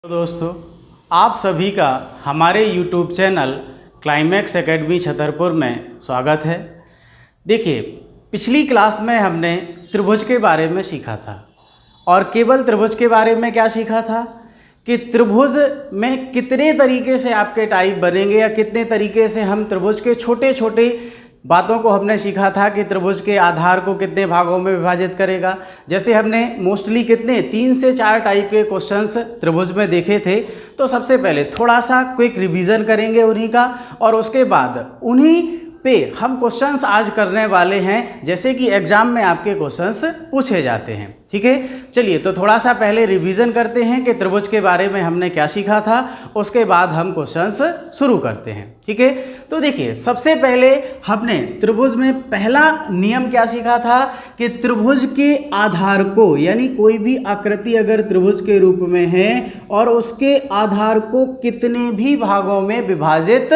दोस्तों, आप सभी का हमारे YouTube channel climax academy Chhatarpur में स्वागत है। देखिए, पिछली क्लास में हमने त्रिभुज के बारे में सीखा था और केवल त्रिभुज के बारे में क्या सीखा था कि त्रिभुज में कितने तरीके से आपके टाइप बनेंगे या कितने तरीके से हम त्रिभुज के छोटे छोटे बातों को हमने सीखा था कि त्रिभुज के आधार को कितने भागों में विभाजित करेगा। जैसे हमने मोस्टली कितने 3 से 4 टाइप के क्वेश्चंस त्रिभुज में देखे थे। तो सबसे पहले थोड़ा सा क्विक रिवीजन करेंगे उन्हीं का और उसके बाद उन्हीं पे हम क्वेश्चंस आज करने वाले हैं, जैसे कि एग्जाम में आपके क्वेश्चंस पूछे जाते हैं। ठीक है, चलिए तो थोड़ा सा पहले रिवीजन करते हैं कि त्रिभुज के बारे में हमने क्या सीखा था, उसके बाद हम क्वेश्चंस शुरू करते हैं। ठीक है, तो देखिए सबसे पहले हमने त्रिभुज में पहला नियम क्या सीखा था कि त्रिभुज के आधार को, यानी कोई भी आकृति अगर त्रिभुज के रूप में है और उसके आधार को कितने भी भागों में विभाजित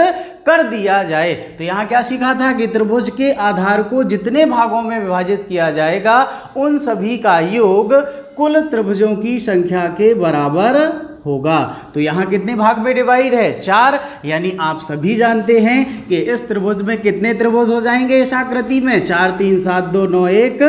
कर दिया जाए, तो यहाँ क्या सीखा था कि त्रिभुज के आधार को जितने भागों में विभाजित किया जाएगा उन सभी का योग कुल त्रिभुजों की संख्या के बराबर होगा। तो यहाँ कितने भाग में डिवाइड है? 4। यानी आप सभी जानते हैं कि इस त्रिभुज में कितने त्रिभुज हो जाएंगे इस आकृति में? 4 3 7 2 9 1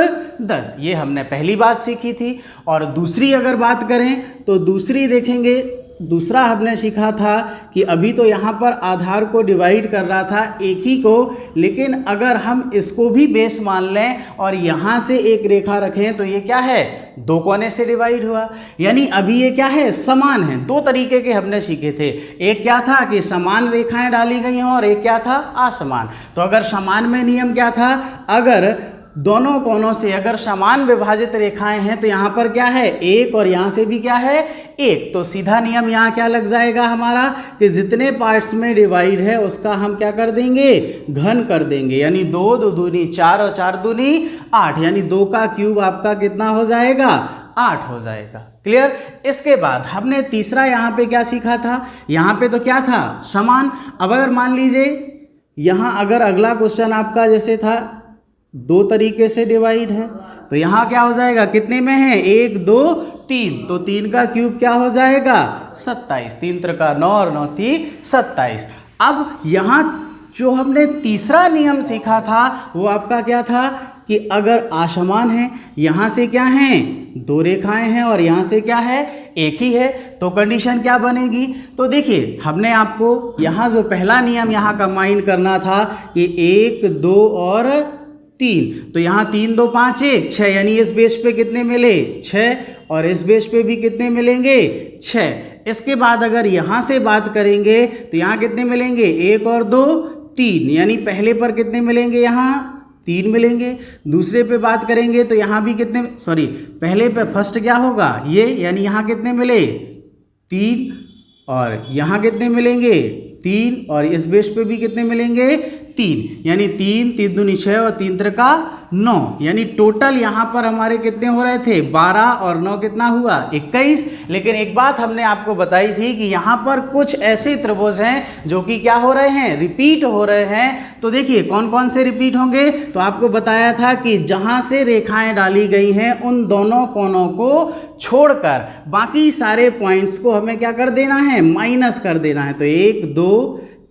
10। ये हमने पहली बात सीखी थी। और दूसरी अगर बात करें तो दूसरी देखेंगे, दूसरा हमने सीखा था कि अभी तो यहाँ पर आधार को डिवाइड कर रहा था एक ही को, लेकिन अगर हम इसको भी बेस मान लें और यहाँ से एक रेखा रखें तो ये क्या है? 2 कोने से डिवाइड हुआ। यानी अभी ये क्या है? समान है। 2 तरीके के हमने सीखे थे। एक क्या था कि समान रेखाएं डाली गई हों और एक क्या था? असमान। तो अगर समान में नियम क्या था? अगर दोनों कोनों से अगर समान विभाजित रेखाएं हैं तो यहाँ पर क्या है? 1 और यहाँ से भी क्या है? 1। तो सीधा नियम यहाँ क्या लग जाएगा हमारा कि जितने पार्ट्स में डिवाइड है उसका हम क्या कर देंगे? घन कर देंगे। यानी 2 2 दूनी 4 और 4 दूनी 8, यानी 2 का क्यूब आपका कितना हो जाएगा? 8 हो जाएगा। क्लियर? इसके बाद हमने तीसरा यहाँ पे क्या सीखा था? यहाँ पे तो क्या था? समान। अब अगर मान लीजिए यहाँ अगर अगला क्वेश्चन आपका जैसे था 2 तरीके से डिवाइड है, तो यहाँ क्या हो जाएगा? कितने में है? 1 2 3। तो 3 का क्यूब क्या हो जाएगा? 27। 3 त्रिका 9 और 9 3 27। अब यहाँ जो हमने तीसरा नियम सीखा था वो आपका क्या था कि अगर असमान है, यहाँ से क्या है? 2 रेखाएं हैं और यहाँ से क्या है? एक ही है, तो कंडीशन क्या बनेगी? तो देखिए हमने आपको यहाँ जो पहला नियम यहाँ कंबाइन करना था कि 1 2 और 3। तो यहाँ 3 2 5 1 6, यानी इस बेस पे कितने मिले? 6। और इस बेस पे भी कितने मिलेंगे? 6। इसके बाद अगर यहाँ से बात करेंगे तो यहाँ कितने मिलेंगे? 1 और 2 3, यानी पहले पर कितने मिलेंगे? यहाँ 3 मिलेंगे। दूसरे पे बात करेंगे तो यहाँ भी कितने, सॉरी पहले पे फर्स्ट क्या होगा? ये, यानी यहाँ कितने मिले? 3। और यहाँ कितने मिलेंगे? 3। और इस बेस पे भी कितने मिलेंगे? 3, यानी 3 3 दूनी 6 और 3 त्रिका 9, यानी टोटल यहाँ पर हमारे कितने हो रहे थे? 12 और 9 कितना हुआ? 21। लेकिन एक बात हमने आपको बताई थी कि यहाँ पर कुछ ऐसे त्रिभुज हैं जो कि क्या हो रहे हैं? रिपीट हो रहे हैं। तो देखिए कौन कौन से रिपीट होंगे? तो आपको बताया था कि जहाँ से रेखाएं डाली गई हैं उन दोनों कोनों को छोड़कर बाकी सारे पॉइंट्स को हमें क्या कर देना है? माइनस कर देना है। तो 1 2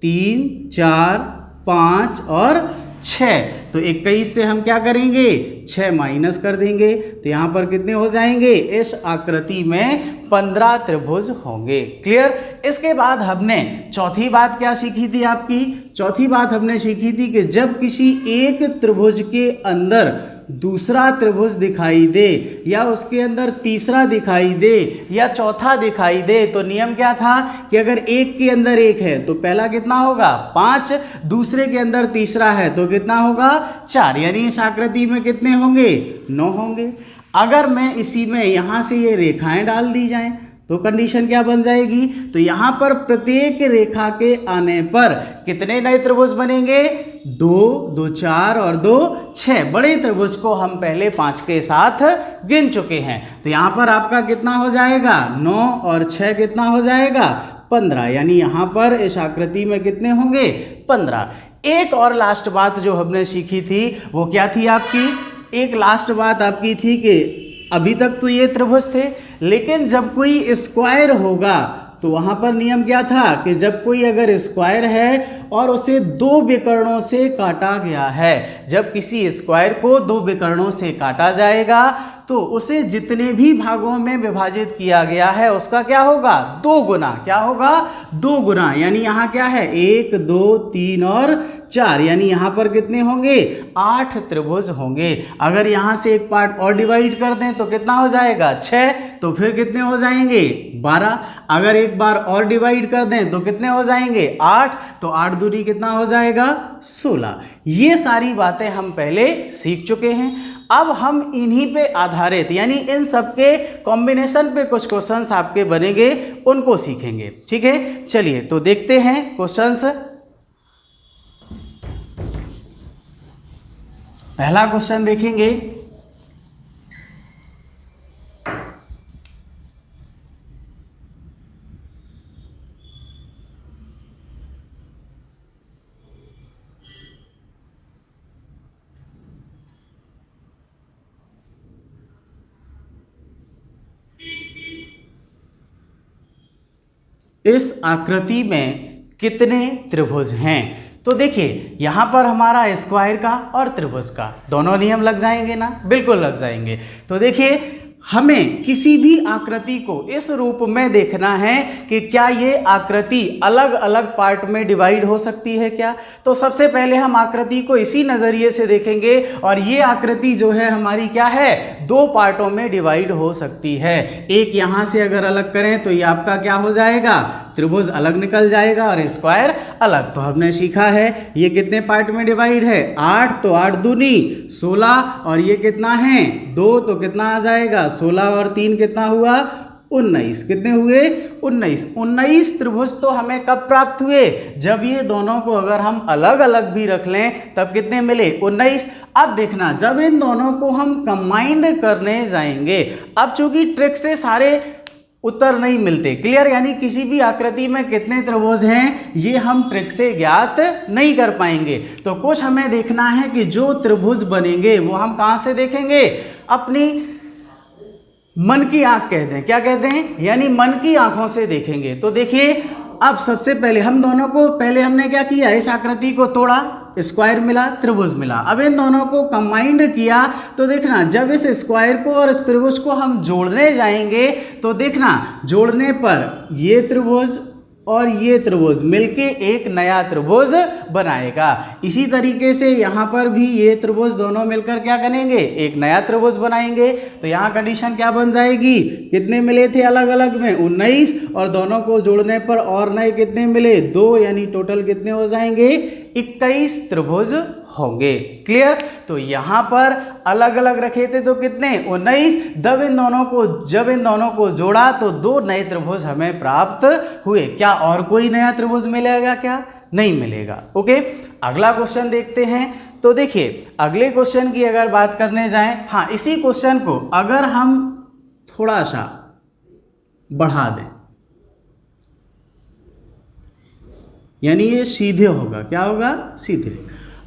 3 4 5 और 6। तो 21 से हम क्या करेंगे? 6 माइनस कर देंगे। तो यहाँ पर कितने हो जाएंगे? इस आकृति में 15 त्रिभुज होंगे। क्लियर? इसके बाद हमने चौथी बात क्या सीखी थी आपकी? चौथी बात हमने सीखी थी कि जब किसी एक त्रिभुज के अंदर दूसरा त्रिभुज दिखाई दे या उसके अंदर तीसरा दिखाई दे या चौथा दिखाई दे, तो नियम क्या था कि अगर एक के अंदर एक है तो पहला कितना होगा? 5। दूसरे के अंदर तीसरा है तो कितना होगा? 4। यानी इस आकृति में कितने होंगे? 9 होंगे। अगर मैं इसी में यहाँ से ये रेखाएं डाल दी जाएं तो कंडीशन क्या बन जाएगी? तो यहाँ पर प्रत्येक रेखा के आने पर कितने नए त्रिभुज बनेंगे? 2 2 4 और 2 6। बड़े त्रिभुज को हम पहले 5 के साथ गिन चुके हैं। तो यहाँ पर आपका कितना हो जाएगा? 9 और 6 कितना हो जाएगा? 15। यानी यहाँ पर इस आकृति में कितने होंगे? 15। एक और लास्ट बात जो हमने सीखी थी वो क्या थी आपकी? एक लास्ट बात आपकी थी कि अभी तक तो ये त्रिभुज थे, लेकिन जब कोई स्क्वायर होगा तो वहाँ पर नियम क्या था कि जब कोई अगर स्क्वायर है और उसे दो विकर्णों से काटा गया है, जब किसी स्क्वायर को दो विकर्णों से काटा जाएगा तो उसे जितने भी भागों में विभाजित किया गया है उसका क्या होगा, दो गुना। क्या होगा, दो गुना। यानी यहाँ क्या है, 1 2 3 और 4, यानी यहाँ पर कितने होंगे, 8 त्रिभुज होंगे। अगर यहाँ से एक पार्ट और डिवाइड कर दें तो कितना हो जाएगा, 6, तो फिर कितने हो जाएंगे, 12। अगर एक बार और डिवाइड कर दें तो कितने हो जाएंगे, 8, तो 8 दूनी कितना हो जाएगा, 16। ये सारी बातें हम पहले सीख चुके हैं। अब हम इन्हीं पे आधारित यानी इन सबके कॉम्बिनेशन पे कुछ क्वेश्चंस आपके बनेंगे, उनको सीखेंगे। ठीक है, चलिए तो देखते हैं क्वेश्चंस। पहला क्वेश्चन देखेंगे, इस आकृति में कितने त्रिभुज हैं। तो देखिए यहाँ पर हमारा स्क्वायर का और त्रिभुज का दोनों नियम लग जाएंगे ना, बिल्कुल लग जाएंगे। तो देखिए हमें किसी भी आकृति को इस रूप में देखना है कि क्या ये आकृति अलग अलग पार्ट में डिवाइड हो सकती है क्या। तो सबसे पहले हम आकृति को इसी नज़रिए से देखेंगे और ये आकृति जो है हमारी क्या है, दो पार्टों में डिवाइड हो सकती है। एक यहाँ से अगर अलग करें तो ये आपका क्या हो जाएगा, त्रिभुज अलग निकल जाएगा और स्क्वायर अलग। तो हमने सीखा है ये कितने पार्ट में डिवाइड है, 8, तो 8 दूनी 16 और ये कितना है, 2, तो कितना आ जाएगा, 16 और 3 कितना हुआ, 19। कितने हुए, 19। 19 त्रिभुज तो हमें कब प्राप्त हुए, जब ये दोनों को अगर हम अलग अलग भी रख लें तब कितने मिले, 19। अब देखना जब इन दोनों को हम कंबाइंड करने जाएंगे, अब चूंकि ट्रिक से सारे उत्तर नहीं मिलते, क्लियर, यानी किसी भी आकृति में कितने त्रिभुज हैं ये हम ट्रिक से ज्ञात नहीं कर पाएंगे। तो कुछ हमें देखना है कि जो त्रिभुज बनेंगे वो हम कहाँ से देखेंगे, अपनी मन की आंख कहते हैं, क्या कहते हैं, यानी मन की आंखों से देखेंगे। तो देखिए अब सबसे पहले हम दोनों को, पहले हमने क्या किया, इस आकृति को तोड़ा, स्क्वायर मिला, त्रिभुज मिला। अब इन दोनों को कंबाइंड किया तो देखना जब इस स्क्वायर को और इस त्रिभुज को हम जोड़ने जाएंगे तो देखना जोड़ने पर ये त्रिभुज और ये त्रिभुज मिलके एक नया त्रिभुज बनाएगा। इसी तरीके से यहाँ पर भी ये त्रिभुज दोनों मिलकर क्या करेंगे, एक नया त्रिभुज बनाएंगे। तो यहाँ कंडीशन क्या बन जाएगी, कितने मिले थे अलग अलग में, 19, और दोनों को जोड़ने पर और नए कितने मिले, 2, यानी टोटल कितने हो जाएंगे, 21 त्रिभुज होंगे। क्लियर। तो यहाँ पर अलग अलग रखे थे तो कितने, 19। जब इन दोनों को जोड़ा तो 2 नए त्रिभुज हमें प्राप्त हुए। क्या और कोई नया त्रिभुज मिलेगा क्या, नहीं मिलेगा। ओके, अगला क्वेश्चन देखते हैं। तो देखिए अगले क्वेश्चन की अगर बात करने जाएं, हाँ इसी क्वेश्चन को अगर हम थोड़ा सा बढ़ा दें, यानी ये सीधे होगा, क्या होगा, सीधे।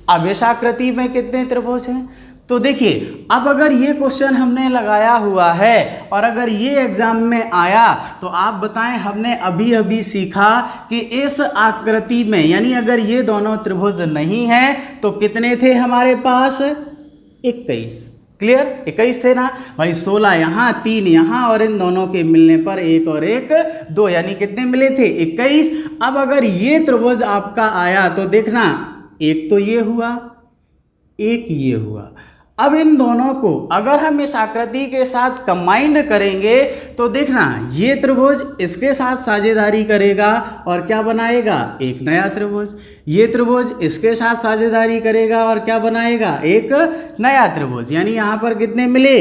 अब इस आकृति में कितने त्रिभुज हैं, तो देखिए अब अगर ये क्वेश्चन हमने लगाया हुआ है और अगर ये एग्जाम में आया तो आप बताएं, हमने अभी अभी सीखा कि इस आकृति में यानी अगर ये दोनों त्रिभुज नहीं हैं तो कितने थे हमारे पास, 21। क्लियर, 21 थे ना भाई, 16 यहाँ, 3 यहाँ, और इन दोनों के मिलने पर 1 और 1 2, यानी कितने मिले थे, 21। अब अगर ये त्रिभुज आपका आया तो देखना एक तो ये हुआ, एक ये हुआ। अब इन दोनों को अगर हम इस आकृति के साथ कंबाइंड करेंगे तो देखना ये त्रिभुज इसके साथ साझेदारी करेगा और क्या बनाएगा, एक नया त्रिभुज। ये त्रिभुज इसके साथ साझेदारी करेगा और क्या बनाएगा, एक नया त्रिभुज। यानी यहाँ पर कितने मिले,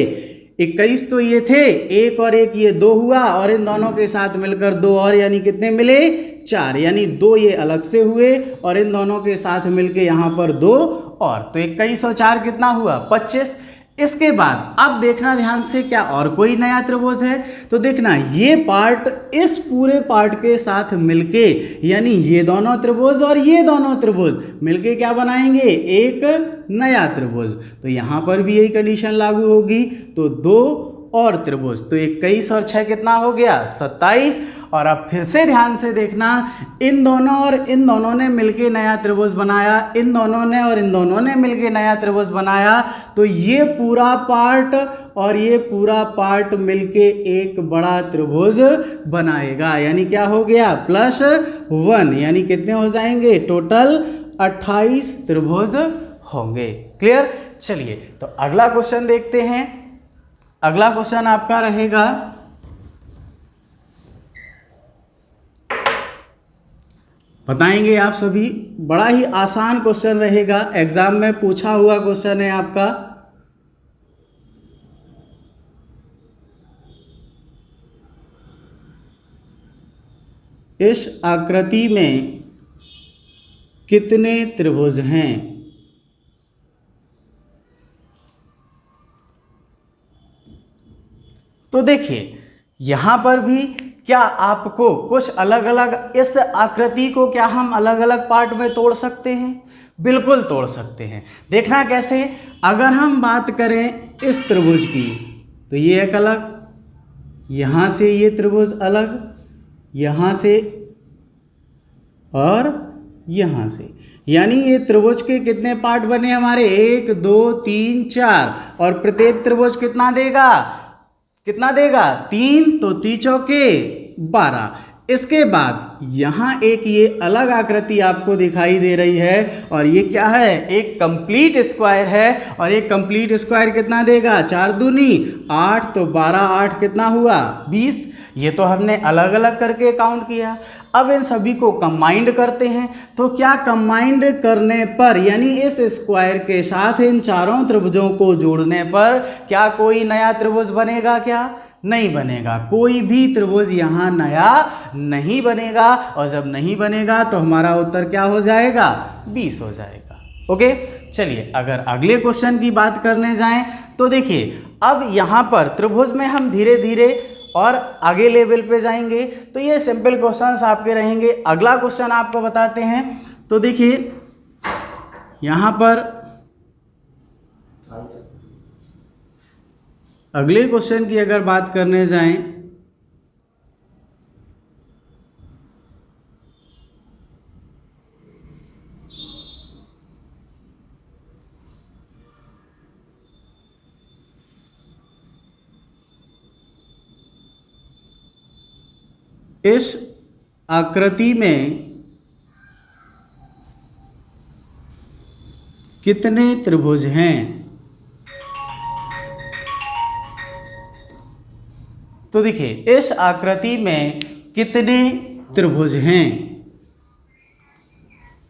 21 तो ये थे, 1 और 1 ये 2 हुआ, और इन दोनों के साथ मिलकर 2 और, यानी कितने मिले, 4। यानी 2 ये अलग से हुए और इन दोनों के साथ मिलके यहाँ पर 2 और, तो 21 और 4 कितना हुआ, 25। इसके बाद अब देखना ध्यान से, क्या और कोई नया त्रिभुज है, तो देखना ये पार्ट इस पूरे पार्ट के साथ मिलके, यानी ये दोनों त्रिभुज और ये दोनों त्रिभुज मिलके क्या बनाएंगे, एक नया त्रिभुज। तो यहाँ पर भी यही कंडीशन लागू होगी, तो 2 और त्रिभुज, तो 21 और 6 कितना हो गया 27। और अब फिर से ध्यान से देखना, इन दोनों और इन दोनों ने मिलके नया त्रिभुज बनाया, इन दोनों ने और इन दोनों ने मिलके नया त्रिभुज बनाया, तो ये पूरा पार्ट और ये पूरा पार्ट मिलके एक बड़ा त्रिभुज बनाएगा। यानी क्या हो गया +1, यानी कितने हो जाएंगे टोटल 28 त्रिभुज होंगे। क्लियर। चलिए तो अगला क्वेश्चन देखते हैं। अगला क्वेश्चन आपका रहेगा, बताएंगे आप सभी, बड़ा ही आसान क्वेश्चन रहेगा, एग्जाम में पूछा हुआ क्वेश्चन है आपका। इस आकृति में कितने त्रिभुज हैं? तो देखिए यहां पर भी क्या आपको कुछ अलग अलग, इस आकृति को क्या हम अलग अलग पार्ट में तोड़ सकते हैं? बिल्कुल तोड़ सकते हैं। देखना कैसे, अगर हम बात करें इस त्रिभुज की, तो ये एक अलग, यहां से ये त्रिभुज अलग, यहां से और यहां से, यानी ये त्रिभुज के कितने पार्ट बने हमारे 1 2 3 4, और प्रत्येक त्रिभुज कितना देगा 3, तो 3 चौके 12। इसके बाद यहाँ एक ये अलग आकृति आपको दिखाई दे रही है, और ये क्या है, एक कंप्लीट स्क्वायर है, और एक कंप्लीट स्क्वायर कितना देगा 4 दूनी 8, तो 12 8 कितना हुआ 20। ये तो हमने अलग अलग करके काउंट किया। अब इन सभी को कंबाइंड करते हैं, तो क्या कंबाइंड करने पर, यानी इस स्क्वायर के साथ इन चारों त्रिभुजों को जोड़ने पर क्या कोई नया त्रिभुज बनेगा? क्या नहीं बनेगा, कोई भी त्रिभुज यहाँ नया नहीं बनेगा, और जब नहीं बनेगा तो हमारा उत्तर क्या हो जाएगा 20 हो जाएगा। ओके। चलिए अगर अगले क्वेश्चन की बात करने जाएं, तो देखिए अब यहाँ पर त्रिभुज में हम धीरे धीरे और आगे लेवल पे जाएंगे, तो ये सिंपल क्वेश्चंस आपके रहेंगे। अगला क्वेश्चन आपको बताते हैं, तो देखिए यहाँ पर अगले क्वेश्चन की अगर बात करने जाएं, इस आकृति में कितने त्रिभुज हैं? तो देखिए इस आकृति में कितने त्रिभुज हैं?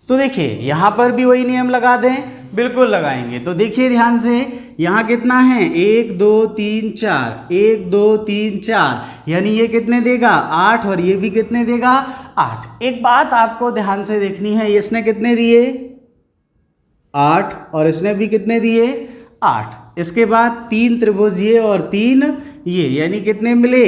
तो देखिए यहाँ पर भी वही नियम लगा दें, बिल्कुल लगाएंगे। तो देखिए ध्यान से, यहाँ कितना है 1 2 3 4, 1 2 3 4, यानी ये कितने देगा 8, और ये भी कितने देगा 8। एक बात आपको ध्यान से देखनी है, इसने कितने दिए 8, और इसने भी कितने दिए 8। इसके बाद 3 त्रिभुज ये और 3 ये, यानी कितने मिले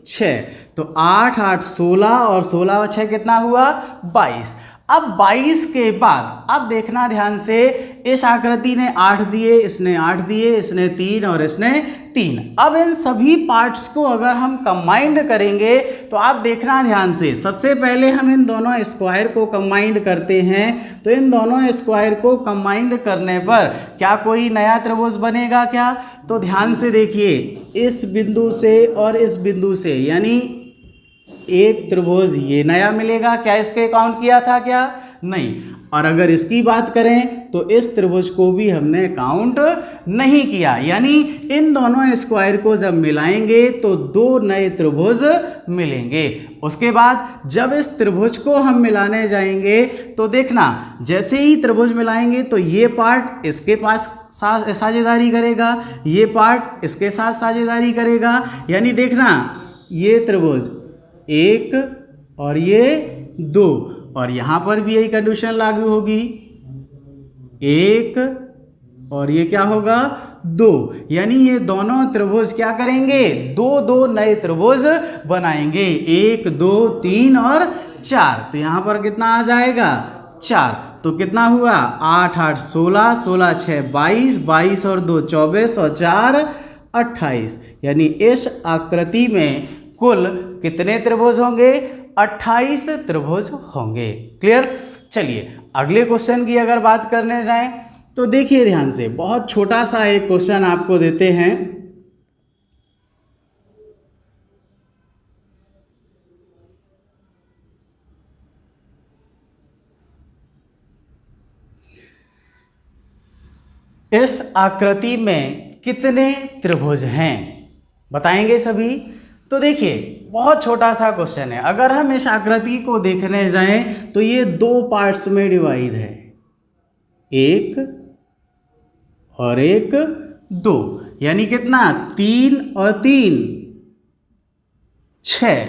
6। तो 8 8 16, और 16 और 6 कितना हुआ 22। अब 22 के बाद अब देखना ध्यान से, इस आकृति ने 8 दिए, इसने 8 दिए, इसने 3 और इसने 3। अब इन सभी पार्ट्स को अगर हम कंबाइंड करेंगे, तो आप देखना ध्यान से, सबसे पहले हम इन दोनों स्क्वायर को कंबाइंड करते हैं। तो इन दोनों स्क्वायर को कंबाइंड करने पर क्या कोई नया त्रिभुज बनेगा? क्या, तो ध्यान से देखिए, इस बिंदु से और इस बिंदु से, यानी एक त्रिभुज ये नया मिलेगा। क्या इसके काउंट किया था? क्या नहीं। और अगर इसकी बात करें तो इस त्रिभुज को भी हमने काउंट नहीं किया, यानी इन दोनों स्क्वायर को जब मिलाएंगे तो 2 नए त्रिभुज मिलेंगे। उसके बाद जब इस त्रिभुज को हम मिलाने जाएंगे, तो देखना जैसे ही त्रिभुज मिलाएंगे तो ये पार्ट इसके पास साझेदारी करेगा, ये पार्ट इसके साथ साझेदारी करेगा, यानी देखना ये त्रिभुज 1 और ये 2, और यहाँ पर भी यही कंडीशन लागू होगी, 1 और ये क्या होगा 2, यानी ये दोनों त्रिभुज क्या करेंगे 2 नए त्रिभुज बनाएंगे, 1 2 3 और 4। तो यहाँ पर कितना आ जाएगा 4, तो कितना हुआ 8 8 16, 16 6 22, 22 और 2 24, और 4 28, यानी इस आकृति में कुल कितने त्रिभुज होंगे? 28 त्रिभुज होंगे। क्लियर? चलिए अगले क्वेश्चन की अगर बात करने जाएं तो देखिए ध्यान से, बहुत छोटा सा एक क्वेश्चन आपको देते हैं। इस आकृति में कितने त्रिभुज हैं? बताएंगे सभी? तो देखिए बहुत छोटा सा क्वेश्चन है। अगर हम इस आकृति को देखने जाएं तो ये दो पार्ट्स में डिवाइड है, एक और एक, दो, यानी कितना? 3 और 3 6।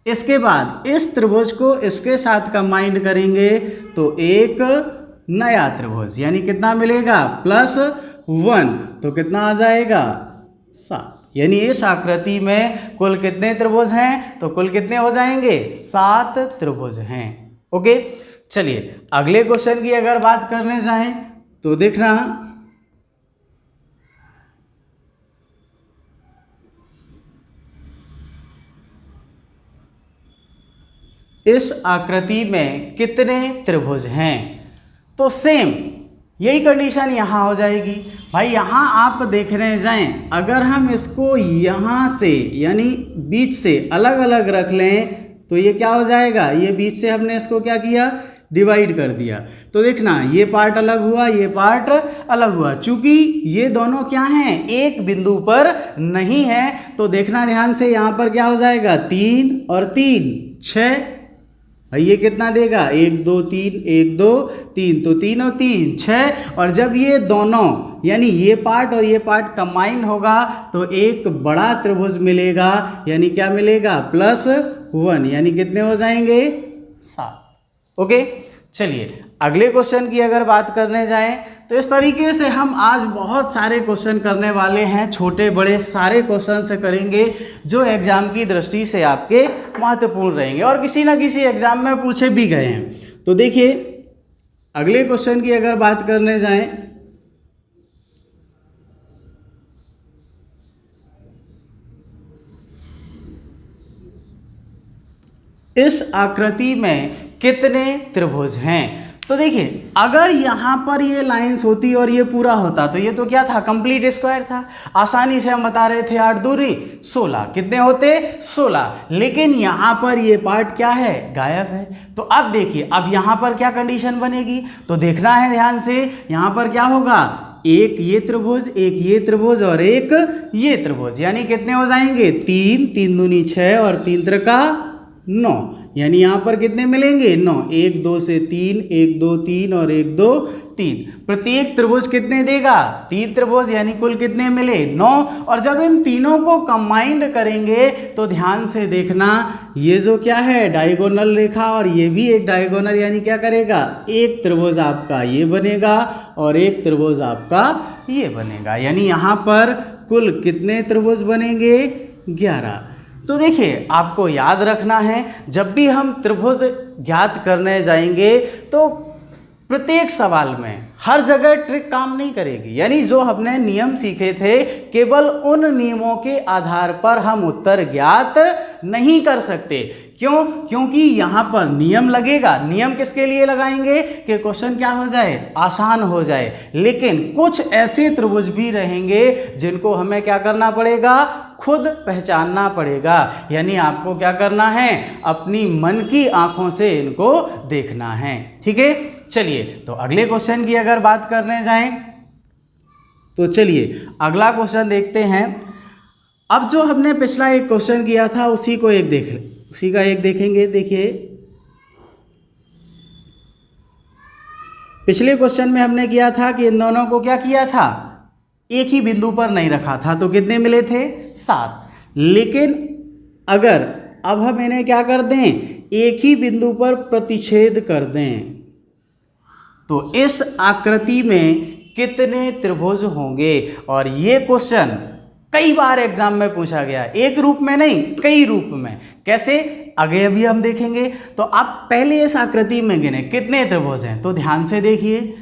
इसके बाद इस त्रिभुज को इसके साथ कंबाइन करेंगे तो एक नया त्रिभुज, यानी कितना मिलेगा? +1, तो कितना आ जाएगा? 7। यानी इस आकृति में कुल कितने त्रिभुज हैं? तो कुल कितने हो जाएंगे? 7 त्रिभुज हैं। ओके, चलिए अगले क्वेश्चन की अगर बात करने जाएं तो देखना, इस आकृति में कितने त्रिभुज हैं? तो सेम यही कंडीशन यहाँ हो जाएगी। भाई यहाँ आप देखने जाएं, अगर हम इसको यहाँ से यानी बीच से अलग अलग रख लें तो ये क्या हो जाएगा? ये बीच से हमने इसको क्या किया? डिवाइड कर दिया। तो देखना ये पार्ट अलग हुआ, ये पार्ट अलग हुआ। चूंकि ये दोनों क्या हैं? एक बिंदु पर नहीं है, तो देखना ध्यान से, यहाँ पर क्या हो जाएगा? 3 और 3 6। भाई ये कितना देगा? 1 2 3, 1 2 3, तो 3 और 3 6। और जब ये दोनों यानी ये पार्ट और ये पार्ट कंबाइन होगा तो एक बड़ा त्रिभुज मिलेगा, यानी क्या मिलेगा? +1, यानी कितने हो जाएंगे? 7। ओके, चलिए अगले क्वेश्चन की अगर बात करने जाएं तो इस तरीके से हम आज बहुत सारे क्वेश्चन करने वाले हैं, छोटे बड़े सारे क्वेश्चन से करेंगे जो एग्जाम की दृष्टि से आपके महत्वपूर्ण रहेंगे और किसी ना किसी एग्जाम में पूछे भी गए हैं। तो देखिए अगले क्वेश्चन की अगर बात करने जाएं इस आकृति में कितने त्रिभुज हैं? तो देखिए अगर यहाँ पर ये लाइंस होती और ये पूरा होता तो ये तो क्या था? कंप्लीट स्क्वायर था। आसानी से हम बता रहे थे 8 दूनी 16, कितने होते? 16। लेकिन यहाँ पर ये पार्ट क्या है? गायब है। तो अब देखिए अब यहाँ पर क्या कंडीशन बनेगी? तो देखना है ध्यान से, यहाँ पर क्या होगा? एक ये त्रिभुज, एक ये त्रिभुज और एक ये त्रिभुज, यानी कितने हो जाएंगे? 3 3 दूनी 6 और 3 त्रिका 9, यानी यहाँ पर कितने मिलेंगे? 9। 1 2 से 3, 1 2 3 और 1 2 3। प्रत्येक त्रिभुज कितने देगा? 3 त्रिभुज, यानी कुल कितने मिले? 9। और जब इन तीनों को कंबाइंड करेंगे तो ध्यान से देखना, ये जो क्या है? डायगोनल रेखा, और ये भी एक डायगोनल, यानी क्या करेगा? एक त्रिभुज आपका ये बनेगा और एक त्रिभुज आपका ये बनेगा, यानी यहाँ पर कुल कितने त्रिभुज बनेंगे? 11। तो देखिए आपको याद रखना है, जब भी हम त्रिभुज ज्ञात करने जाएंगे तो प्रत्येक सवाल में हर जगह ट्रिक काम नहीं करेगी। यानी जो हमने नियम सीखे थे केवल उन नियमों के आधार पर हम उत्तर ज्ञात नहीं कर सकते। क्यों? क्योंकि यहाँ पर नियम लगेगा। नियम किसके लिए लगाएंगे? कि क्वेश्चन क्या हो जाए? आसान हो जाए। लेकिन कुछ ऐसे त्रिभुज भी रहेंगे जिनको हमें क्या करना पड़ेगा? खुद पहचानना पड़ेगा। यानी आपको क्या करना है? अपनी मन की आंखों से इनको देखना है। ठीक है, चलिए तो अगले क्वेश्चन की अगर बात करने जाएं तो चलिए अगला क्वेश्चन देखते हैं। अब जो हमने पिछला एक क्वेश्चन किया था उसी का एक देखेंगे। देखिए पिछले क्वेश्चन में हमने किया था कि इन दोनों को क्या किया था? एक ही बिंदु पर नहीं रखा था, तो कितने मिले थे? 7। लेकिन अगर अब हम इन्हें क्या कर दें? एक ही बिंदु पर प्रतिच्छेद कर दें तो इस आकृति में कितने त्रिभुज होंगे? और ये क्वेश्चन कई बार एग्जाम में पूछा गया, एक रूप में नहीं कई रूप में। कैसे? आगे अभी हम देखेंगे। तो आप पहले इस आकृति में गिने कितने त्रिभुज हैं, तो ध्यान से देखिए।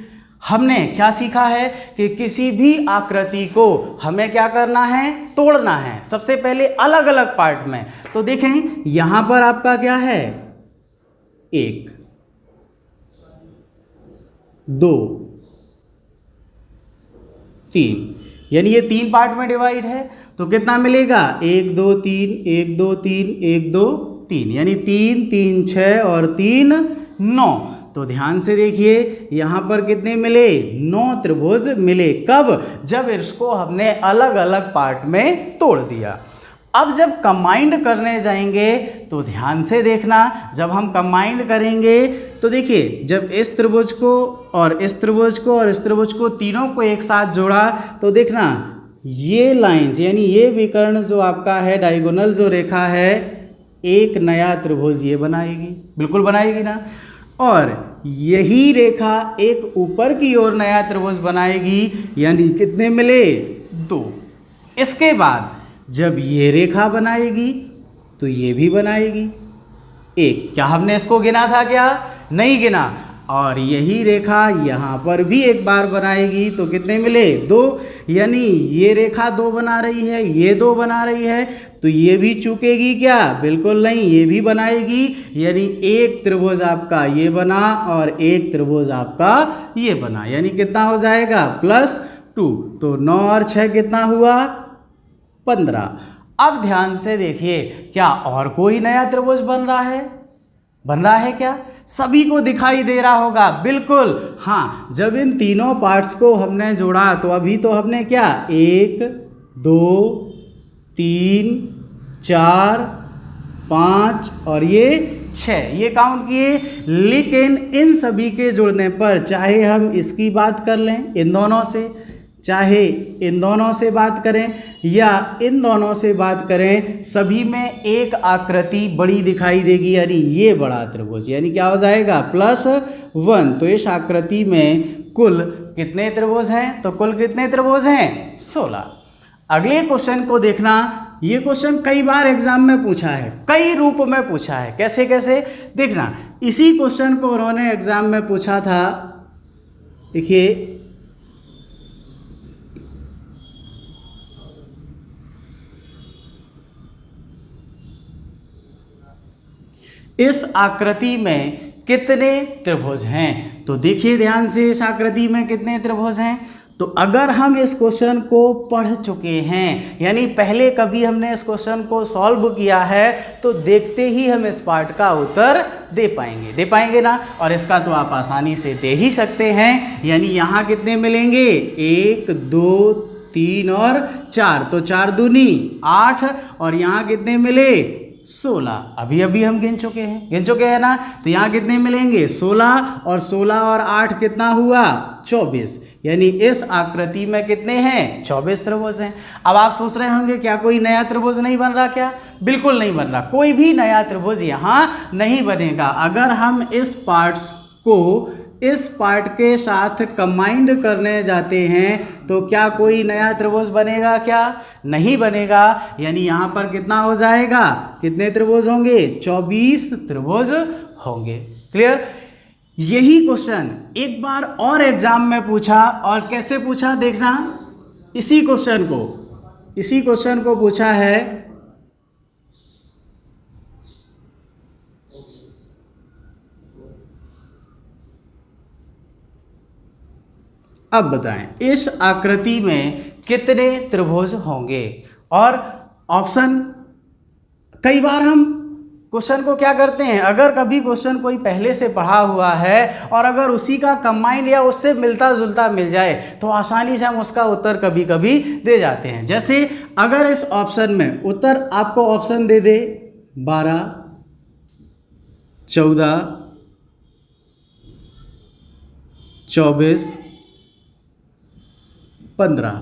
हमने क्या सीखा है कि किसी भी आकृति को हमें क्या करना है, तोड़ना है। सबसे पहले अलग अलग पार्ट में। तो देखें यहां पर आपका क्या है, 1 2 3, यानी ये 3 पार्ट में डिवाइड है। तो कितना मिलेगा, 1 2 3 1 2 3 1 2 3, यानी 3 3 6 और 3 9। तो ध्यान से देखिए यहाँ पर कितने मिले, 9 त्रिभुज मिले। कब, जब इसको हमने अलग अलग पार्ट में तोड़ दिया। अब जब कंबाइंड करने जाएंगे तो ध्यान से देखना, जब हम कंबाइंड करेंगे तो देखिए जब इस त्रिभुज को और इस त्रिभुज को और इस त्रिभुज को तीनों को एक साथ जोड़ा तो देखना ये लाइंस यानी ये विकर्ण जो आपका है, डायगोनल जो रेखा है, एक नया त्रिभुज ये बनाएगी, बिल्कुल बनाएगी ना। और यही रेखा एक ऊपर की ओर नया त्रिभुज बनाएगी, यानी कितने मिले, 2। इसके बाद जब ये रेखा बनाएगी तो ये भी बनाएगी 1। क्या हमने इसको गिना था, क्या नहीं गिना। और यही रेखा यहाँ पर भी एक बार बनाएगी तो कितने मिले, 2। यानी ये रेखा 2 बना रही है, ये 2 बना रही है, तो ये भी चूकेगी क्या, बिल्कुल नहीं, ये भी बनाएगी। यानी एक त्रिभुज आपका ये बना और एक त्रिभुज आपका ये बना, यानी कितना हो जाएगा, +2। तो 9 और 6 कितना हुआ, 15। अब ध्यान से देखिए क्या और कोई नया त्रिभुज बन रहा है क्या, सभी को दिखाई दे रहा होगा, बिल्कुल हाँ। जब इन तीनों पार्ट्स को हमने जोड़ा तो अभी तो हमने क्या, 1 2 3 4 5 और ये 6 ये काउंट किए। लेकिन इन सभी के जुड़ने पर चाहे हम इसकी बात कर लें इन दोनों से, चाहे इन दोनों से बात करें या इन दोनों से बात करें, सभी में एक आकृति बड़ी दिखाई देगी, यानी ये बड़ा त्रिभुज, यानी क्या हो जाएगा, +1। तो इस आकृति में कुल कितने त्रिभुज हैं, तो कुल कितने त्रिभुज हैं, 16। अगले क्वेश्चन को देखना, ये क्वेश्चन कई बार एग्जाम में पूछा है, कई रूप में पूछा है। कैसे कैसे देखना, इसी क्वेश्चन को उन्होंने एग्जाम में पूछा था। देखिए इस आकृति में कितने त्रिभुज हैं, तो देखिए ध्यान से इस आकृति में कितने त्रिभुज हैं। तो अगर हम इस क्वेश्चन को पढ़ चुके हैं, यानी पहले कभी हमने इस क्वेश्चन को सॉल्व किया है, तो देखते ही हम इस पार्ट का उत्तर दे पाएंगे ना। और इसका तो आप आसानी से दे ही सकते हैं। यानी यहाँ कितने मिलेंगे, 1 2 3 और 4, तो 4 दूनी 8 और यहाँ कितने मिले, 16। अभी हम गिन चुके हैं ना। तो यहाँ कितने मिलेंगे, 16 और 16 और 8 कितना हुआ, 24। यानी इस आकृति में कितने हैं, 24 त्रिभुज हैं। अब आप सोच रहे होंगे क्या कोई नया त्रिभुज नहीं बन रहा क्या, बिल्कुल नहीं बन रहा, कोई भी नया त्रिभुज यहाँ नहीं बनेगा। अगर हम इस पार्ट्स को इस पार्ट के साथ कंबाइंड करने जाते हैं तो क्या कोई नया त्रिभुज बनेगा, क्या नहीं बनेगा। यानी यहाँ पर कितना हो जाएगा, कितने त्रिभुज होंगे, 24 त्रिभुज होंगे। क्लियर। यही क्वेश्चन एक बार और एग्जाम में पूछा, और कैसे पूछा देखना, इसी क्वेश्चन को पूछा है अब बताएं इस आकृति में कितने त्रिभुज होंगे। और ऑप्शन, कई बार हम क्वेश्चन को क्या करते हैं, अगर कभी क्वेश्चन कोई पहले से पढ़ा हुआ है और अगर उसी का कंबाइंड या उससे मिलता जुलता मिल जाए तो आसानी से हम उसका उत्तर कभी कभी दे जाते हैं। जैसे अगर इस ऑप्शन में उत्तर आपको ऑप्शन दे दे 12 14 24 15,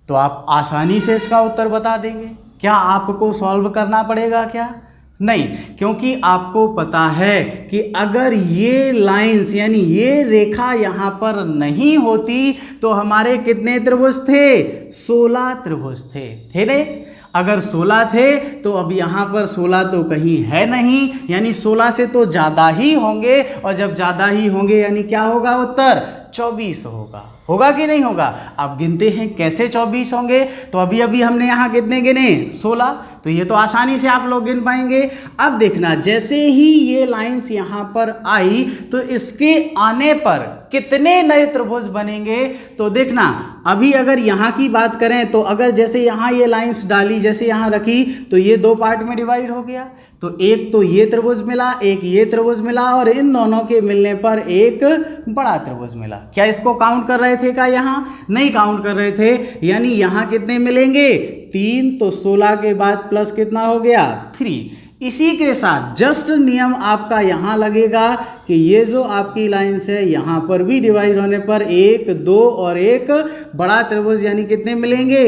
तो आप आसानी से इसका उत्तर बता देंगे। क्या आपको सॉल्व करना पड़ेगा, क्या नहीं, क्योंकि आपको पता है कि अगर ये लाइंस यानी ये रेखा यहाँ पर नहीं होती तो हमारे कितने त्रिभुज थे, 16 त्रिभुज थे ने। अगर 16 थे तो अब यहाँ पर 16 तो कहीं है नहीं, यानी 16 से तो ज़्यादा ही होंगे, और जब ज़्यादा ही होंगे यानी क्या होगा उत्तर 24 होगा। होगा कि नहीं होगा? अब गिनते हैं कैसे 24 होंगे। तो अभी अभी हमने यहाँ कितने गिने 16, तो ये तो आसानी से आप लोग गिन पाएंगे। अब देखना जैसे ही ये लाइंस यहाँ पर आई तो इसके आने पर कितने नए त्रिभुज बनेंगे। तो देखना अभी अगर यहाँ की बात करें तो अगर जैसे यहाँ ये लाइंस डाली, जैसे यहाँ रखी, तो ये दो पार्ट में डिवाइड हो गया। तो एक तो ये त्रिभुज मिला, एक ये त्रिभुज मिला, और इन दोनों के मिलने पर एक बड़ा त्रिभुज मिला। क्या इसको काउंट कर रहे थे क्या? यहाँ नहीं काउंट कर रहे थे, यानी यहाँ कितने मिलेंगे 3, तो 16 के बाद प्लस कितना हो गया 3। इसी के साथ जस्ट नियम आपका यहाँ लगेगा कि ये जो आपकी लाइंस है यहाँ पर भी डिवाइड होने पर 1, 2 और एक बड़ा त्रिभुज, यानी कितने मिलेंगे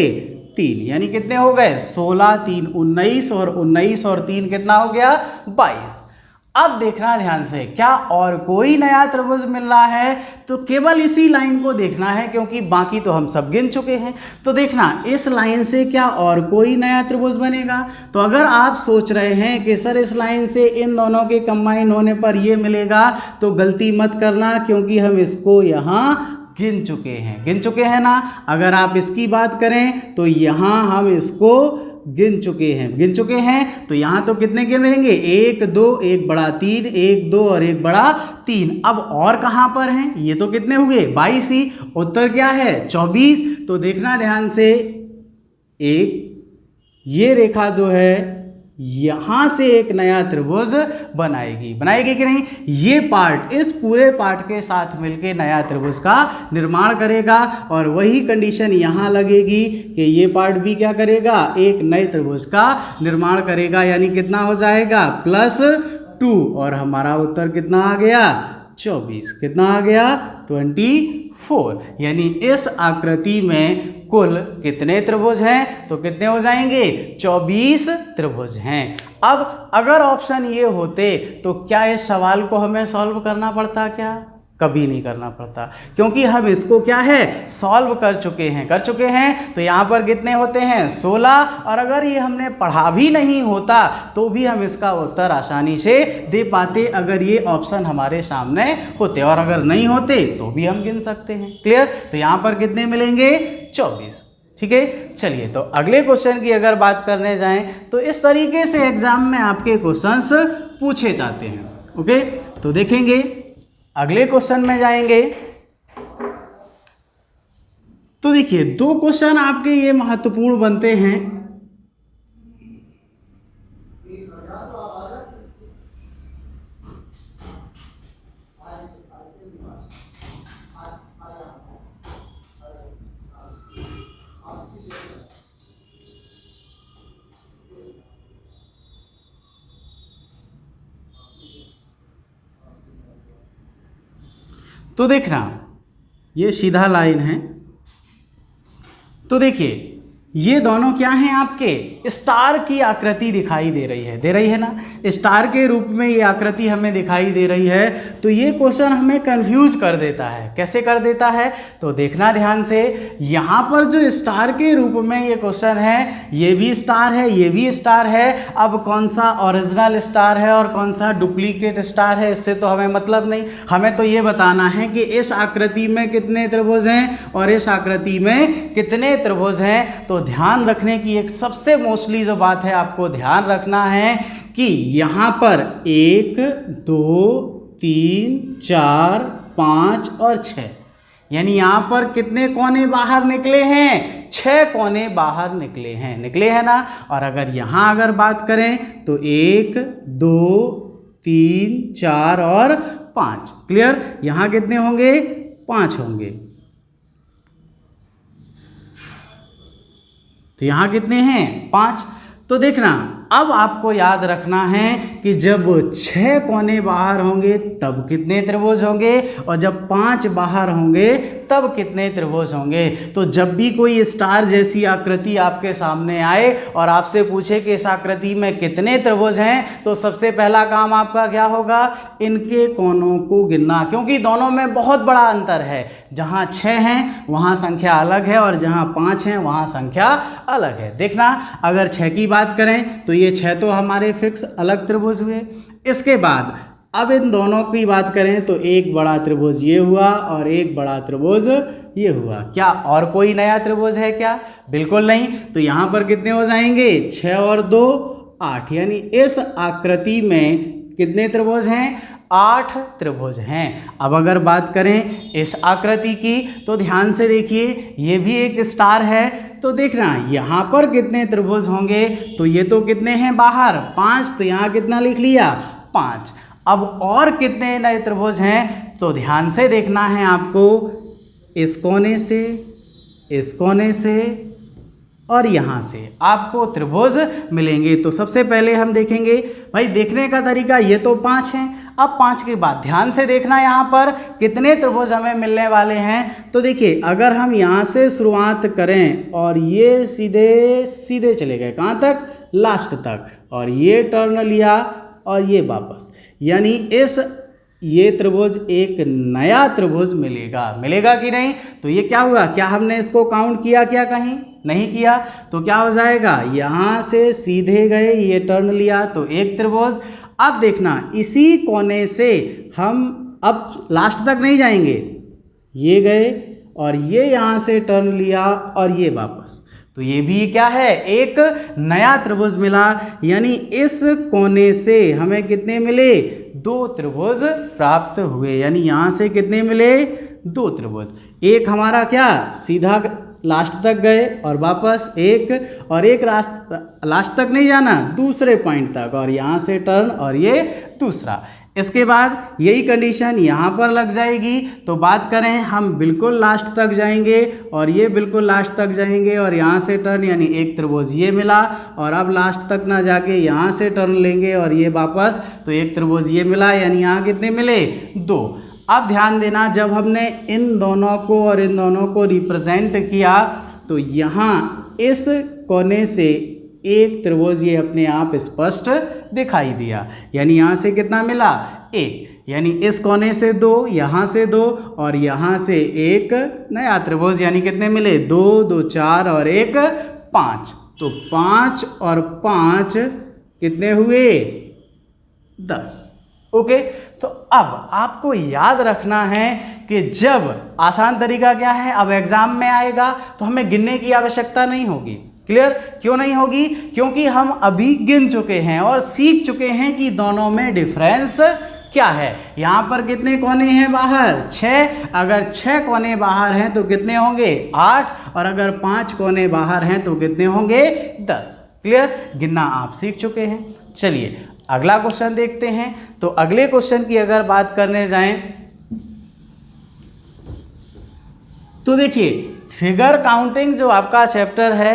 3, यानी कितने हो गए 16, 3 19, और 19 और 3 कितना हो गया 22। अब देखना ध्यान से, क्या और कोई नया त्रिभुज मिल रहा है? तो केवल इसी लाइन को देखना है, क्योंकि बाकी तो हम सब गिन चुके हैं। तो देखना इस लाइन से क्या और कोई नया त्रिभुज बनेगा? तो अगर आप सोच रहे हैं कि सर इस लाइन से इन दोनों के कंबाइन होने पर ये मिलेगा, तो गलती मत करना, क्योंकि हम इसको यहाँ गिन चुके हैं ना। अगर आप इसकी बात करें तो यहाँ हम इसको गिन चुके हैं। तो यहाँ तो कितने गिनेंगे 1, 2, एक बड़ा 3, 1, 2 और एक बड़ा 3। अब और कहाँ पर हैं? ये तो कितने हुए 22 ही। उत्तर क्या है 24। तो देखना ध्यान से, ये रेखा जो है यहाँ से एक नया त्रिभुज बनाएगी कि नहीं? ये पार्ट इस पूरे पार्ट के साथ मिलके नया त्रिभुज का निर्माण करेगा, और वही कंडीशन यहाँ लगेगी कि ये पार्ट भी क्या करेगा, एक नए त्रिभुज का निर्माण करेगा, यानी कितना हो जाएगा +2, और हमारा उत्तर कितना आ गया 24। कितना आ गया 24। यानी इस आकृति में कुल कितने त्रिभुज हैं? तो कितने हो जाएंगे 24 त्रिभुज हैं। अब अगर ऑप्शन ये होते तो क्या इस सवाल को हमें सॉल्व करना पड़ता? क्या कभी नहीं करना पड़ता, क्योंकि हम इसको क्या है सॉल्व कर चुके हैं। तो यहाँ पर कितने होते हैं 16, और अगर ये हमने पढ़ा भी नहीं होता तो भी हम इसका उत्तर आसानी से दे पाते, अगर ये ऑप्शन हमारे सामने होते, और अगर नहीं होते तो भी हम गिन सकते हैं। क्लियर? तो यहाँ पर कितने मिलेंगे 24। ठीक है, चलिए तो अगले क्वेश्चन की अगर बात करने जाएं तो इस तरीके से एग्जाम में आपके क्वेश्चंस पूछे जाते हैं। ओके, तो देखेंगे अगले क्वेश्चन में जाएंगे। तो देखिए 2 क्वेश्चन आपके ये महत्वपूर्ण बनते हैं। तो देखना ये सीधा लाइन है। तो देखिए ये दोनों क्या हैं, आपके स्टार की आकृति दिखाई दे रही है ना। स्टार के रूप में ये आकृति हमें दिखाई दे रही है। तो ये क्वेश्चन हमें कंफ्यूज कर देता है। कैसे कर देता है? तो देखना ध्यान से, यहाँ पर जो स्टार के रूप में ये क्वेश्चन है, ये भी स्टार है, ये भी स्टार है। अब कौन सा ओरिजिनल स्टार है और कौन सा डुप्लीकेट स्टार है, इससे तो हमें मतलब नहीं। हमें तो ये बताना है कि इस आकृति में कितने त्रिभुज हैं और इस आकृति में कितने त्रिभुज हैं। तो ध्यान रखने की एक सबसे मोस्टली जो बात है, आपको ध्यान रखना है कि यहाँ पर 1, 2, 3, 4, 5 और 6, यानी यहाँ पर कितने कोने बाहर निकले हैं? 6 कोने बाहर निकले हैं ना। और अगर यहाँ अगर बात करें तो 1, 2, 3, 4 और 5। क्लियर? यहाँ कितने होंगे? 5 होंगे। तो यहाँ कितने हैं? 5। तो देखना अब आपको याद रखना है कि जब 6 कोने बाहर होंगे तब कितने त्रिभुज होंगे और जब 5 बाहर होंगे तब कितने त्रिभुज होंगे। तो जब भी कोई स्टार जैसी आकृति आपके सामने आए और आपसे पूछे कि इस आकृति में कितने त्रिभुज हैं, तो सबसे पहला काम आपका क्या होगा, इनके कोनों को गिनना, क्योंकि दोनों में बहुत बड़ा अंतर है। जहाँ 6 हैं वहाँ संख्या अलग है और जहाँ 5 हैं वहाँ संख्या अलग है। देखना, अगर 6 की बात करें तो ये 6 तो हमारे फिक्स अलग त्रिभुज हुए। इसके बाद अब इन दोनों की बात करें तो एक बड़ा त्रिभुज ये हुआ और एक बड़ा त्रिभुज ये हुआ। क्या और कोई नया त्रिभुज है क्या? बिल्कुल नहीं। तो यहाँ पर कितने हो जाएंगे, 6 और 2 8, यानी इस आकृति में कितने त्रिभुज हैं, 8 त्रिभुज हैं। अब अगर बात करें इस आकृति की तो ध्यान से देखिए, ये भी एक स्टार है। तो देखना यहाँ पर कितने त्रिभुज होंगे, तो ये तो कितने हैं बाहर, 5, तो यहाँ कितना लिख लिया, 5। अब और कितने नए त्रिभुज हैं, तो ध्यान से देखना है आपको, इस कोने से, इस कोने से और यहाँ से आपको त्रिभुज मिलेंगे। तो सबसे पहले हम देखेंगे, भाई देखने का तरीका, ये तो 5 हैं। अब 5 के बाद ध्यान से देखना यहाँ पर कितने त्रिभुज हमें मिलने वाले हैं। तो देखिए, अगर हम यहाँ से शुरुआत करें और ये सीधे सीधे चले गए कहाँ तक, लास्ट तक, और ये टर्न लिया और ये वापस, यानी इस ये त्रिभुज एक नया त्रिभुज मिलेगा कि नहीं। तो ये क्या हुआ, क्या हमने इसको काउंट किया क्या, कहीं नहीं किया। तो क्या हो जाएगा, यहाँ से सीधे गए, ये टर्न लिया तो एक त्रिभुज। अब देखना, इसी कोने से हम अब लास्ट तक नहीं जाएंगे, ये गए और ये यहाँ से टर्न लिया और ये वापस, तो ये भी क्या है, एक नया त्रिभुज मिला। यानी इस कोने से हमें कितने मिले, 2 त्रिभुज प्राप्त हुए। यानी यहाँ से कितने मिले, 2 त्रिभुज। एक हमारा क्या, सीधा लास्ट तक गए और वापस एक, और एक लास्ट तक नहीं जाना, दूसरे पॉइंट तक, और यहाँ से टर्न और ये दूसरा। इसके बाद यही कंडीशन यहाँ पर लग जाएगी। तो बात करें, हम बिल्कुल लास्ट तक जाएंगे और ये बिल्कुल लास्ट तक जाएंगे और यहाँ से टर्न, यानी एक त्रिभुज ये मिला, और अब लास्ट तक ना जाके यहाँ से टर्न लेंगे और ये वापस, तो एक त्रिभुज ये मिला। यानी यहाँ कितने मिले, 2। अब ध्यान देना, जब हमने इन दोनों को और इन दोनों को रिप्रेजेंट किया तो यहाँ इस कोने से एक त्रिभुज ये अपने आप स्पष्ट दिखाई दिया। यानी यहाँ से कितना मिला, 1, यानी इस कोने से 2, यहाँ से 2 और यहाँ से एक नया त्रिभुज, यानी कितने मिले, 2 2 4 और 1 5। तो 5 और 5 कितने हुए, 10। ओके। तो अब आपको याद रखना है कि जब आसान तरीका क्या है, अब एग्जाम में आएगा तो हमें गिनने की आवश्यकता नहीं होगी। क्लियर? क्यों नहीं होगी? क्योंकि हम अभी गिन चुके हैं और सीख चुके हैं कि दोनों में डिफरेंस क्या है। यहाँ पर कितने कोने हैं बाहर, 6। अगर 6 कोने बाहर हैं तो कितने होंगे, 8, और अगर 5 कोने बाहर हैं तो कितने होंगे, 10। क्लियर? गिनना आप सीख चुके हैं। चलिए अगला क्वेश्चन देखते हैं। तो अगले क्वेश्चन की अगर बात करने जाएं तो देखिए, फिगर काउंटिंग जो आपका चैप्टर है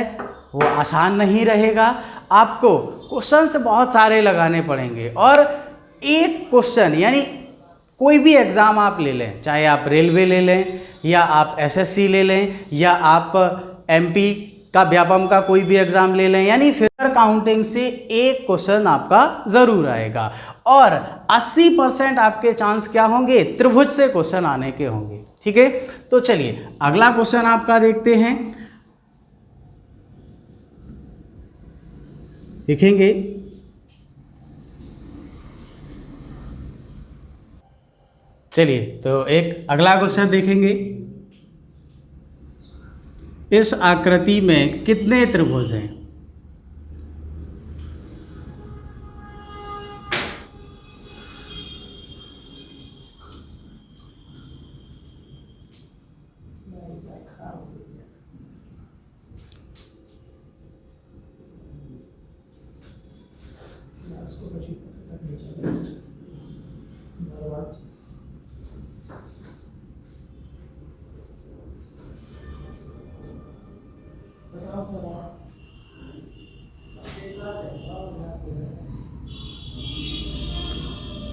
वो आसान नहीं रहेगा। आपको क्वेश्चंस बहुत सारे लगाने पड़ेंगे और एक क्वेश्चन, यानी कोई भी एग्ज़ाम आप ले लें, चाहे आप रेलवे ले लें या आप एसएससी ले लें या आप एमपी का व्यापम का कोई भी एग्ज़ाम ले लें, यानी फिगर काउंटिंग से एक क्वेश्चन आपका ज़रूर आएगा और 80% आपके चांस क्या होंगे, त्रिभुज से क्वेश्चन आने के होंगे। ठीक है, तो चलिए अगला क्वेश्चन आपका देखते हैं। लिखेंगे चलिए तो एक अगला क्वेश्चन देखेंगे। इस आकृति में कितने त्रिभुज हैं?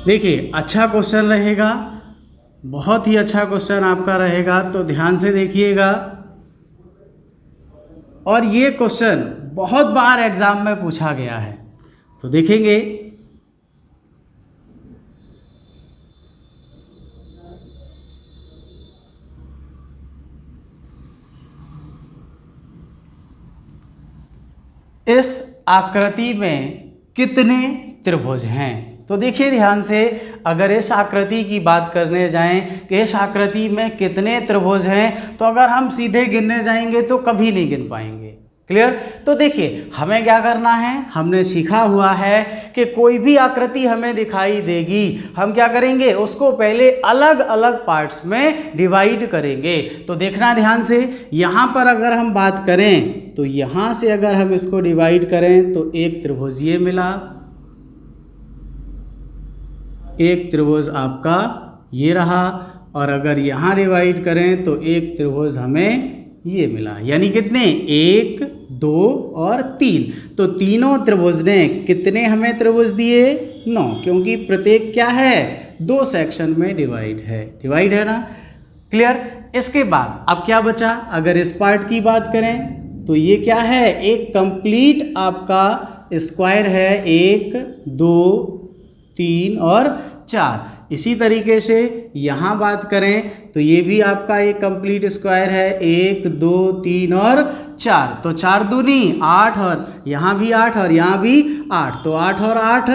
देखिए अच्छा क्वेश्चन रहेगा, बहुत ही अच्छा क्वेश्चन आपका रहेगा, तो ध्यान से देखिएगा। और ये क्वेश्चन बहुत बार एग्जाम में पूछा गया है, तो देखेंगे। इस आकृति में कितने त्रिभुज हैं? तो देखिए ध्यान से, अगर इस आकृति की बात करने जाएं कि इस आकृति में कितने त्रिभुज हैं, तो अगर हम सीधे गिनने जाएंगे तो कभी नहीं गिन पाएंगे। क्लियर? तो देखिए हमें क्या करना है, हमने सीखा हुआ है कि कोई भी आकृति हमें दिखाई देगी, हम क्या करेंगे, उसको पहले अलग अलग पार्ट्स में डिवाइड करेंगे। तो देखना ध्यान से, यहाँ पर अगर हम बात करें तो यहाँ से अगर हम इसको डिवाइड करें तो एक त्रिभुज ये मिला, एक त्रिभुज आपका ये रहा, और अगर यहाँ डिवाइड करें तो एक त्रिभुज हमें ये मिला। यानी कितने, 1 2 और 3। तो तीनों त्रिभुज ने कितने हमें त्रिभुज दिए, 9, क्योंकि प्रत्येक क्या है, 2 सेक्शन में डिवाइड है ना। क्लियर? इसके बाद अब क्या बचा, अगर इस पार्ट की बात करें तो ये क्या है, एक कंप्लीट आपका स्क्वायर है, 1 2 3 और 4। इसी तरीके से यहाँ बात करें तो ये भी आपका एक कंप्लीट स्क्वायर है, 1 2 3 और 4। तो 4 दूनी 8, और यहाँ भी 8 और यहाँ भी 8, तो 8 और 8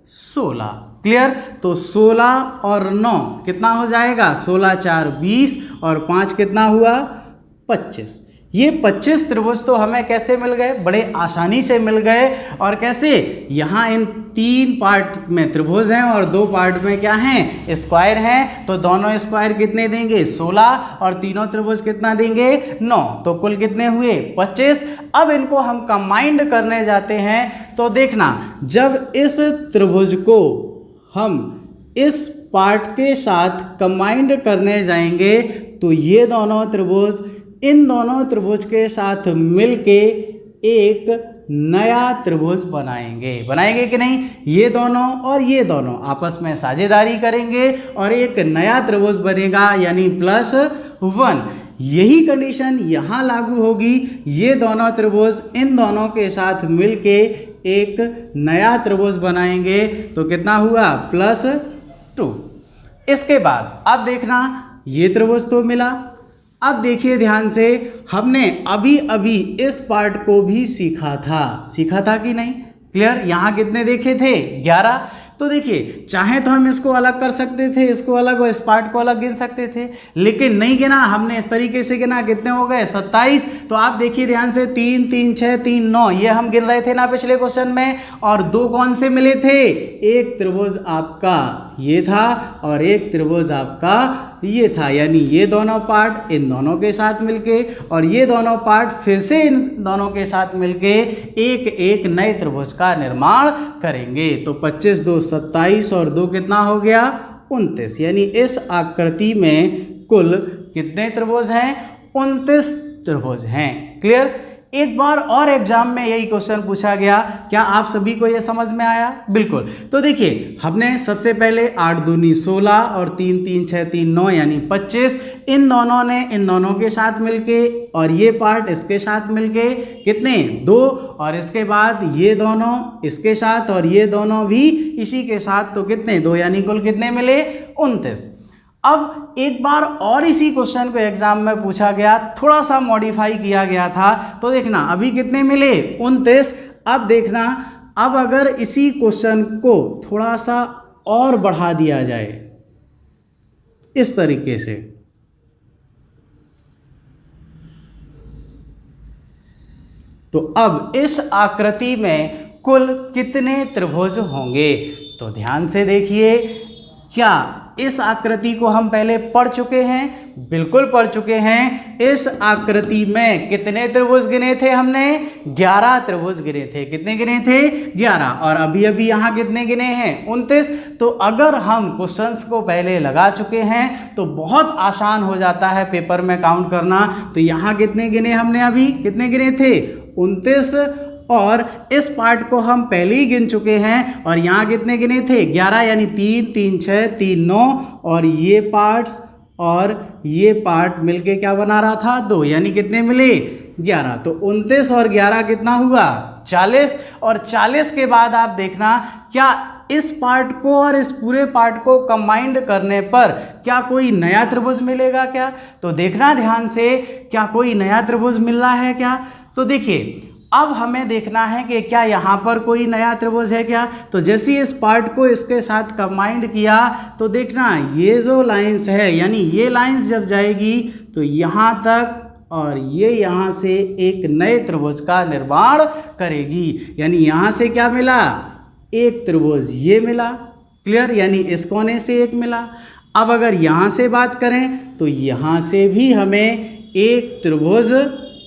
16। क्लियर? तो 16 और 9 कितना हो जाएगा, 16 4 20 और 5 कितना हुआ, 25। ये 25 त्रिभुज तो हमें कैसे मिल गए, बड़े आसानी से मिल गए। और कैसे, यहाँ इन 3 पार्ट में त्रिभुज हैं और 2 पार्ट में क्या हैं, स्क्वायर हैं। तो दोनों स्क्वायर कितने देंगे, 16, और तीनों त्रिभुज कितना देंगे, 9। तो कुल कितने हुए, 25। अब इनको हम कंबाइंड करने जाते हैं, तो देखना, जब इस त्रिभुज को हम इस पार्ट के साथ कंबाइंड करने जाएंगे तो ये दोनों त्रिभुज इन दोनों त्रिभुज के साथ मिलके एक नया त्रिभुज बनाएंगे कि नहीं। ये दोनों और ये दोनों आपस में साझेदारी करेंगे और एक नया त्रिभुज बनेगा, यानी +1। यही कंडीशन यहाँ लागू होगी, ये दोनों त्रिभुज इन दोनों के साथ मिलके एक नया त्रिभुज बनाएंगे। तो कितना हुआ, +2। इसके बाद अब देखना, ये त्रिभुज तो मिला। अब देखिए ध्यान से, हमने अभी अभी इस पार्ट को भी सीखा था कि नहीं। क्लियर? यहाँ कितने देखे थे, 11। तो देखिए चाहे तो हम इसको अलग कर सकते थे, इसको अलग और इस पार्ट को अलग गिन सकते थे, लेकिन नहीं गिना, हमने इस तरीके से गिना। कितने हो गए, 27। तो आप देखिए ध्यान से, 3 3 6 3 9, ये हम गिन रहे थे ना पिछले क्वेश्चन में। और 2 कौन से मिले थे, एक त्रिभुज आपका ये था और एक त्रिभुज आपका ये था। यानी ये दोनों पार्ट इन दोनों के साथ मिलके और ये दोनों पार्ट फिर से इन दोनों के साथ मिलके एक नए त्रिभुज का निर्माण करेंगे। तो 25 2 27 और 2 कितना हो गया, 29। यानी इस आकृति में कुल कितने त्रिभुज हैं, 29 त्रिभुज हैं। क्लियर? एक बार और एग्जाम में यही क्वेश्चन पूछा गया, क्या आप सभी को यह समझ में आया? बिल्कुल। तो देखिए हमने सबसे पहले 8 दूनी 16 और 3 3 6 3 9 यानी 25, इन दोनों ने इन दोनों के साथ मिलके और ये पार्ट इसके साथ मिलके कितने, 2, और इसके बाद ये दोनों इसके साथ और ये दोनों भी इसी के साथ, तो कितने, 2, यानी कुल कितने मिले, 29। अब एक बार और इसी क्वेश्चन को एग्जाम में पूछा गया, थोड़ा सा मॉडिफाई किया गया था। तो देखना अभी कितने मिले, 29। अब देखना, अब अगर इसी क्वेश्चन को थोड़ा सा और बढ़ा दिया जाए इस तरीके से, तो अब इस आकृति में कुल कितने त्रिभुज होंगे। तो ध्यान से देखिए, क्या इस आकृति को हम पहले पढ़ चुके हैं? बिल्कुल पढ़ चुके हैं। इस आकृति में कितने त्रिभुज गिने थे हमने, 11 त्रिभुज गिने थे। कितने गिने थे, 11। और अभी अभी यहाँ कितने गिने हैं, 29। तो अगर हम क्वेश्चंस को पहले लगा चुके हैं तो बहुत आसान हो जाता है पेपर में काउंट करना। तो यहाँ कितने गिने हमने, अभी कितने गिने थे, 29, और इस पार्ट को हम पहले ही गिन चुके हैं और यहाँ कितने गिने थे 11 यानी 3 3 6 3 9 और ये पार्ट्स और ये पार्ट मिलके क्या बना रहा था 2 यानी कितने मिले 11। तो 29 और 11 कितना हुआ 40 और 40 के बाद आप देखना क्या इस पार्ट को और इस पूरे पार्ट को कंबाइंड करने पर क्या कोई नया त्रिभुज मिलेगा क्या। तो देखना ध्यान से क्या कोई नया त्रिभुज मिल रहा है क्या। तो देखिए अब हमें देखना है कि क्या यहाँ पर कोई नया त्रिभुज है क्या। तो जैसे ही इस पार्ट को इसके साथ कंबाइंड किया तो देखना ये जो लाइंस है यानी ये लाइंस जब जाएगी तो यहाँ तक और ये यहाँ से एक नए त्रिभुज का निर्माण करेगी। यानी यहाँ से क्या मिला एक त्रिभुज ये मिला क्लियर, यानी इस कोने से एक मिला। अब अगर यहाँ से बात करें तो यहाँ से भी हमें एक त्रिभुज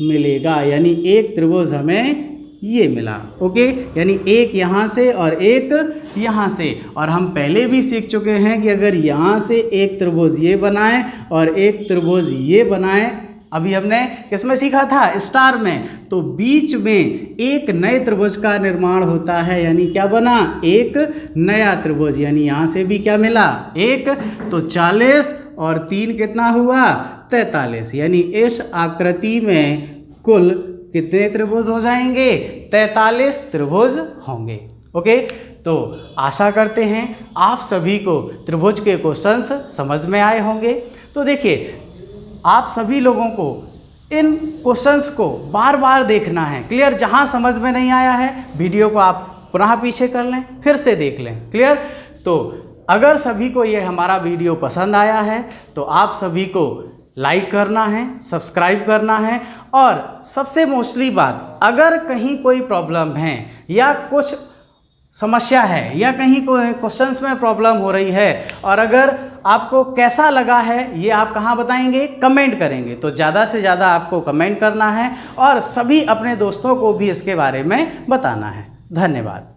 मिलेगा यानी एक त्रिभुज हमें ये मिला। ओके, यानी एक यहाँ से और एक यहाँ से। और हम पहले भी सीख चुके हैं कि अगर यहाँ से एक त्रिभुज ये बनाएं और एक त्रिभुज ये बनाएं, अभी हमने किसमें सीखा था स्टार में, तो बीच में एक नए त्रिभुज का निर्माण होता है यानी क्या बना एक नया त्रिभुज। यानी यहाँ से भी क्या मिला एक, तो 40 और 3 कितना हुआ 43। यानी इस आकृति में कुल कितने त्रिभुज हो जाएंगे 43 त्रिभुज होंगे। ओके, तो आशा करते हैं आप सभी को त्रिभुज के क्वेश्चंस समझ में आए होंगे। तो देखिए आप सभी लोगों को इन क्वेश्चंस को बार बार देखना है क्लियर। जहां समझ में नहीं आया है वीडियो को आप पुनः पीछे कर लें फिर से देख लें क्लियर। तो अगर सभी को ये हमारा वीडियो पसंद आया है तो आप सभी को लाइक करना है, सब्सक्राइब करना है और सबसे मोस्टली बात, अगर कहीं कोई प्रॉब्लम है या कुछ समस्या है या कहीं कोई क्वेश्चंस में प्रॉब्लम हो रही है और अगर आपको कैसा लगा है ये आप कहाँ बताएंगे कमेंट करेंगे। तो ज़्यादा से ज़्यादा आपको कमेंट करना है और सभी अपने दोस्तों को भी इसके बारे में बताना है। धन्यवाद।